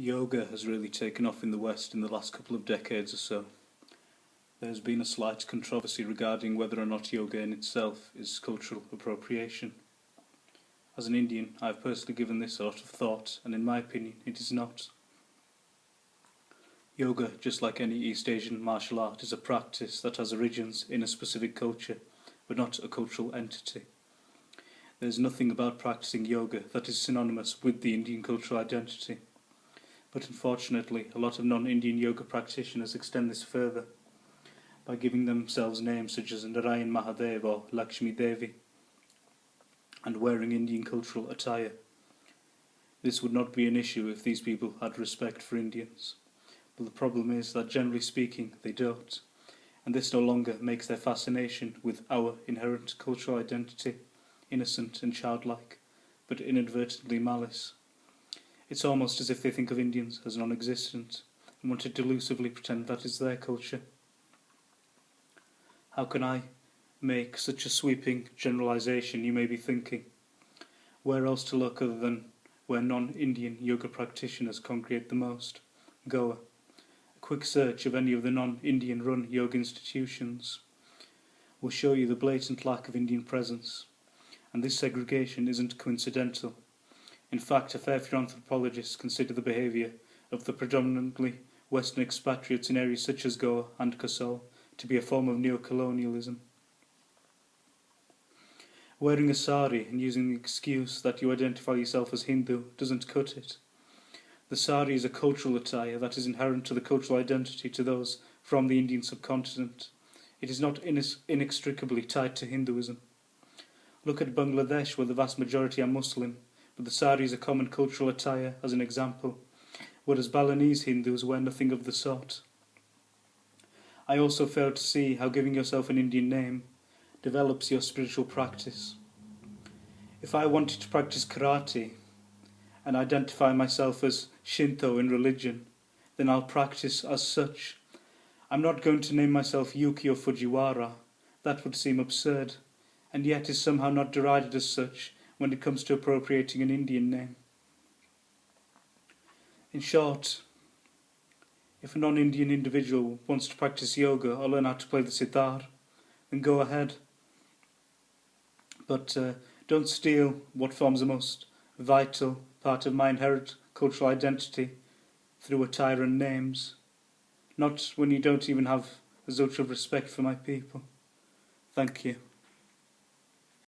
Yoga has really taken off in the West in the last couple of decades or so. There has been a slight controversy regarding whether or not yoga in itself is cultural appropriation. As an Indian, I have personally given this a lot of thought, and in my opinion, it is not. Yoga, just like any East Asian martial art, is a practice that has origins in a specific culture, but not a cultural entity. There is nothing about practicing yoga that is synonymous with the Indian cultural identity. But unfortunately, a lot of non-Indian yoga practitioners extend this further by giving themselves names such as Narayan Mahadev or Lakshmi Devi and wearing Indian cultural attire. This would not be an issue if these people had respect for Indians, but the problem is that generally speaking they don't, and this no longer makes their fascination with our inherent cultural identity innocent and childlike, but inadvertently malice. It's almost as if they think of Indians as non-existent and want to delusively pretend that is their culture. How can I make such a sweeping generalization, you may be thinking? Where else to look other than where non-Indian yoga practitioners congregate the most? Goa. A quick search of any of the non-Indian run yoga institutions will show you the blatant lack of Indian presence, and this segregation isn't coincidental. In fact, a fair few anthropologists consider the behaviour of the predominantly Western expatriates in areas such as Goa and Kasol to be a form of neo-colonialism. Wearing a sari and using the excuse that you identify yourself as Hindu doesn't cut it. The sari is a cultural attire that is inherent to the cultural identity to those from the Indian subcontinent. It is not inextricably tied to Hinduism. Look at Bangladesh, where the vast majority are Muslim, but the sari is a common cultural attire as an example, whereas Balinese Hindus wear nothing of the sort. I also fail to see how giving yourself an Indian name develops your spiritual practice. If I wanted to practice karate and identify myself as Shinto in religion, then I'll practice as such. I'm not going to name myself Yuki or Fujiwara. That would seem absurd, and yet is somehow not derided as such when it comes to appropriating an Indian name. In short, if a non-Indian individual wants to practice yoga or learn how to play the sitar, then go ahead. But don't steal what forms the most vital part of my inherent cultural identity through attire and names. Not when you don't even have a zilch of respect for my people. Thank you.